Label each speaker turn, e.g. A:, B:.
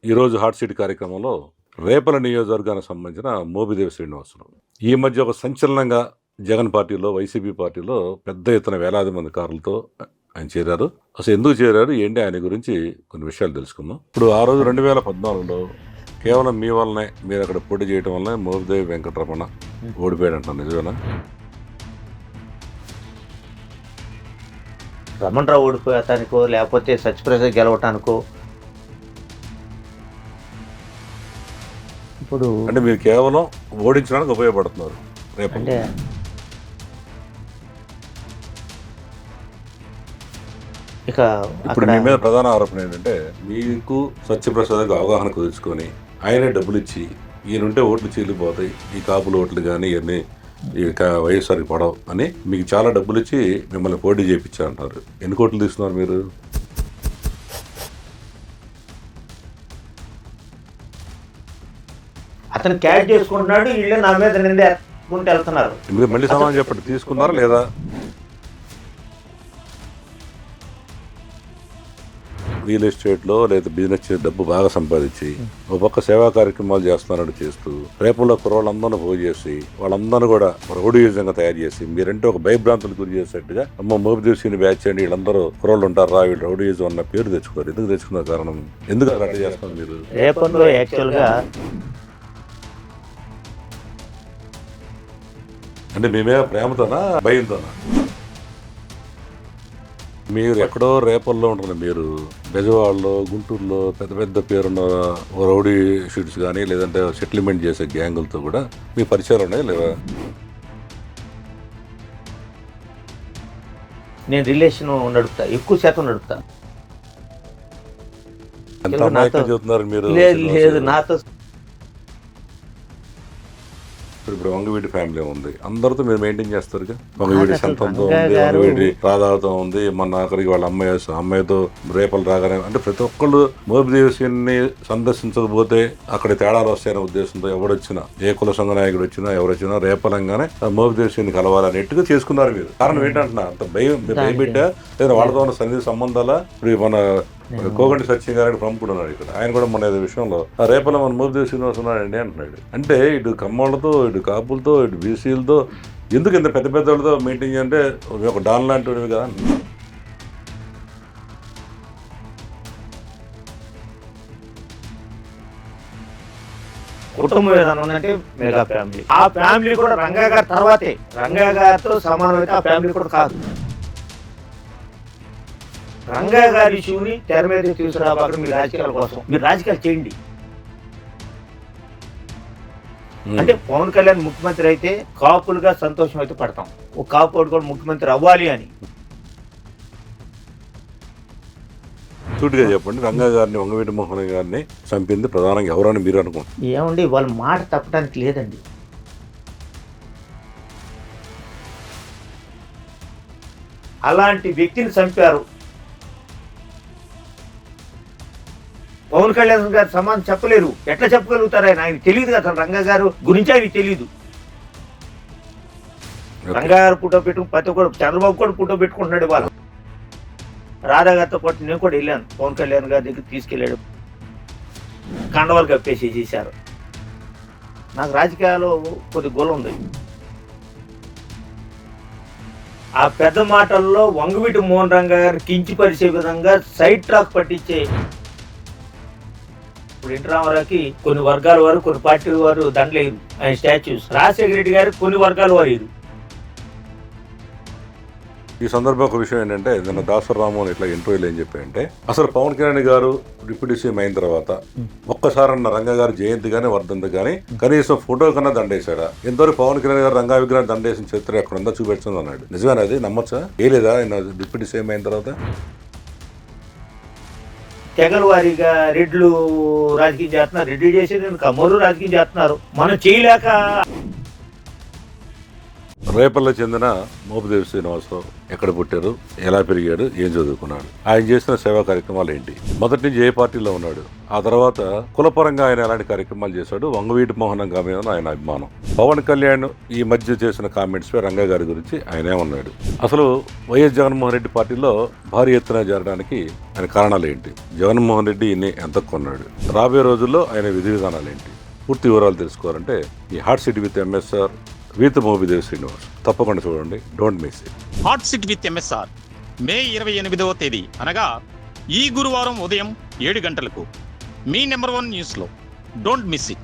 A: ఈరోజు hot seat కార్యక్రమంలో రేపల నియోజకవర్గానికి సంబంధించిన మోపిదేవి శ్రీనివాసరావు ఈ మధ్య ఒక సంచలనంగా జగన్ పార్టీలో వైసీపీ పార్టీలో పెద్ద ఎత్తున వేలాది మంది కారులతో ఆయన చేరారు. అసలు ఎందుకు చేరారు ఏంటి ఆయన గురించి కొన్ని విషయాలు తెలుసుకుందాం. ఇప్పుడు ఆ రోజు 2014లో కేవలం మీ వల్లనే మీరు అక్కడ పోటీ చేయడం వల్లనే మోపిదేవి వెంకటరమణ ఓడిపోయాడు అంటున్నారు, నిజమేనా?
B: రమణరావు ఓడిపోతానికో లేకపోతే సత్యప్రసాద్ గెలవటానికో ఇప్పుడు
A: అంటే మీరు కేవలం ఓడించడానికి ఉపయోగపడుతున్నారు రేపు.
B: అంటే ఇక
A: ఇప్పుడు మీ మీద ప్రధాన ఆరోపణ ఏంటంటే మీకు సత్యప్రసాద్కి అవగాహన కుదుర్చుకొని ఆయనే డబ్బులు ఇచ్చి ఈయనుంటే ఓట్లు చీలిపోతాయి, ఈ కాపుల ఓట్లు కానీ ఇవన్నీ ఈ వైఎస్ఆర్కి పడవు అని మీకు చాలా డబ్బులు ఇచ్చి మిమ్మల్ని పోటీ చేయించారంటారు. ఎన్ని కోట్లు తీసుకున్నారు మీరు?
B: అతను క్యాష్ చేసుకుంటున్నాడు, వీళ్ళు నా మీద నిందేసుకుంటూ వెళ్తున్నారు.
A: మీరు మళ్ళీ సమాధానం చెప్పండి, తీసుకున్నారా లేదా? రియల్ ఎస్టేట్లో లేదా బిజినెస్ డబ్బు బాగా సంపాదించి ఒక పక్క సేవా కార్యక్రమాలు చేస్తున్నారని చేస్తూ రేపుల్లో కుర్రోళ్ళందరినీ పోగు చేసి వాళ్ళందరూ కూడా రౌడీయుజంగా తయారు చేసి మీరంటే ఒక భయభ్రాంతులు గురి చేసేట్టుగా అమ్మ మోపిదేవి బ్యాచ్ అండి వీళ్ళందరూ కుర్రోళ్ళు ఉంటారా వీళ్ళు రౌడీయుజం అన్న పేరు తెచ్చుకోరు. ఎందుకు తెచ్చుకున్న కారణం, ఎందుకు అట్లా చేస్తున్నారు మీరు?
B: రేపల్లో యాక్చువల్గా
A: అంటే మీ మీద ప్రేమతోనా భయంతోనా? మీరు ఎక్కడో రేపల్లో ఉంటున్నారు, మీరు బెజవాడలో గుంటూరులో పెద్ద పెద్ద పేరున్న రౌడీ షీట్స్ కానీ లేదంటే సెటిల్మెంట్ చేసే గ్యాంగులతో కూడా మీ పరిచయాలు ఉన్నాయి లేవా?
B: నేను రిలేషన్ నడుపుతా, ఎక్కువ శాతం నడుపుతా.
A: ఎంత అమాయకంగా చెబుతున్నారు మీరు.
B: లేదు నాతో
A: ఇప్పుడు వంగవీటి ఫ్యామిలీ ఉంది, అందరితో మీరు మెయింటైన్ చేస్తారు. వంగవీటి సంతంతో ఉంది, వంగవీటి రాధాతో ఉంది, మన ఆఖరికి వాళ్ళ అమ్మాయితో రేపలు రాగానే అంటే ప్రతి ఒక్కళ్ళు మోపిదేవిని సందర్శించకపోతే అక్కడ తేడాలు వస్తాయనే ఉద్దేశంతో ఎవడొచ్చినా ఏ కుల సంఘ నాయకుడు వచ్చినా ఎవరొచ్చినా రేపలంగానే మోపిదేవిని కలవాలన్నట్టుగా చేసుకున్నారు మీరు. కారణం ఏంటంటున్నా, అంత భయపెట్టా లేదా వాళ్ళతో ఉన్న సన్నిధి సంబంధాల? ఇప్పుడు మన కోగంటి సత్యం గారు ప్రముఖుడు ఉన్నాడు ఇక్కడ, ఆయన కూడా మన ఏదో విషయంలో రేపల మన మోపిదేవి శ్రీనివాస్ ఉన్నాడండి అంటున్నాడు. అంటే ఇటు కమ్మోళ్ళతో ఇటు కాపులతో ఇటు బీసీలతో ఎందుకు ఇంత పెద్ద పెద్ద వాళ్ళతో మెయింటైన్ చేయాలంటే ఒక డాన్ లాంటివి కదా.
B: కుటుంబ విధానం అంటే మెగా ఫ్యామిలీ. ఆ ఫ్యామిలీ కూడా రంగా గారి తర్వాతే, రంగా గారితో సమానం అయితే ఆ ఫ్యామిలీ కూడా కాదు. రంగా గారి ఇష్యూని తెర మీద తీసుకురాబాక మీ రాజకీయాల కోసం మీరు రాజకీయాలు చేయండి. అంటే పవన్ కళ్యాణ్ ముఖ్యమంత్రి అయితే కాపులుగా సంతోషం అయితే పడతాం, ఒక కాపు కూడా ముఖ్యమంత్రి అవ్వాలి అని.
A: సూటిగా చెప్పండి, రంగా గారిని వంగవీటి మోహన్ గారిని చంపింది ప్రధానంగా ఎవరని మీరు అనుకుంటారు?
B: ఏమండి వాళ్ళ మాట తప్పడానికి లేదండి. అలాంటి వ్యక్తిని చంపారు. పవన్ కళ్యాణ్ గారు సమానం చెప్పలేరు, ఎట్లా చెప్పగలుగుతారు? ఆయన తెలియదు కదా, రంగా గారు గురించి ఆయన తెలియదు. రంగా గారు ఫోటో పెట్టుకుని ప్రతి ఒక్కరు, చంద్రబాబు కూడా ఫోటో పెట్టుకుంటున్నాడు. వాళ్ళు రాధా గారితో పాటు నేను కూడా వెళ్ళాను, పవన్ కళ్యాణ్ గారి దగ్గర తీసుకెళ్ళాడు, కండవాలు కప్పేసి చేశారు. నాకు రాజకీయాల్లో కొద్ది గోల ఉంది. ఆ పెద్ద మాటల్లో వంగవీటి మోహన్ రంగా గారు కించిపరిచే విధంగా సైడ్ ట్రాక్ పట్టించే. ఇప్పుడు ఎన్టీ రామారావుకి కొన్ని వర్గాల వారు కొన్ని పార్టీల వారు దండలేరు ఆయన స్టాచ్యూస్. రాజశేఖర రెడ్డి గారికి కొన్ని వర్గాల వారు లేరు.
A: ఈ సందర్భం ఒక విషయం ఏంటంటే, నిన్న దాసరి రామోహన్ ఇట్లా ఇంటర్వ్యూలో ఏం చెప్పాయంటే, అసలు పవన్ కళ్యాణ్ గారు డిప్యూటీ సీఎం అయిన తర్వాత ఒక్కసారన్న రంగా గారు జయంతి కానీ వర్ధంతి కానీ కనీసం ఫోటో కన్నా దండేశాడా? ఎంతవరకు పవన్ కళ్యాణ్ గారు రంగా విగ్రహం దండేసిన చరిత్ర ఎక్కడ ఉందో చూపెడుతుంది అన్నాడు. నిజమేనా? అది నమ్మచ్చా? ఏ లేదా ఆయన డిప్యూటీ సీఎం అయిన తర్వాత?
B: తెగల వారీగా రెడ్లు రాజకీయం చేస్తున్నారు, రెడ్డి చేసేది కమ్మోరు రాజకీయం చేస్తున్నారు. మనం చేయలేక
A: రేపల్లో చెందిన మోపిదేవి శ్రీనివాసరావు ఎక్కడ పుట్టారు, ఎలా పెరిగాడు, ఏం చదువుకున్నాడు, ఆయన చేసిన సేవా కార్యక్రమాలు ఏంటి, మొదటి నుంచి ఏ పార్టీలో ఉన్నాడు, ఆ తర్వాత కులపరంగా ఆయన ఎలాంటి కార్యక్రమాలు చేశాడు, వంగవీటి మోహన్ గారి మీద ఆయన అభిమానం, పవన్ కళ్యాణ్ ఈ మధ్య చేసిన కామెంట్స్ పై రంగా గారి గురించి ఆయనే ఉన్నాడు. అసలు వైఎస్ జగన్మోహన్ రెడ్డి పార్టీలో భారీ ఎత్తున చేరడానికి ఆయన కారణాలు ఏంటి, జగన్మోహన్ రెడ్డి ఈయన్ని ఎంత కొన్నాడు, రాబోయే రోజుల్లో ఆయన విధి విధానాలు ఏంటి, పూర్తి వివరాలు తెలుసుకోవాలంటే ఈ hot city with MSR with Mopidevi Srinivas తప్పకుండా చూడండి. Don't miss it.
C: Hot city with MSR May 28వ తేదీ అనగా ఈ గురువారం ఉదయం 7 గంటలకు మీ నెంబర్ 1 న్యూస్లో. Don't miss it.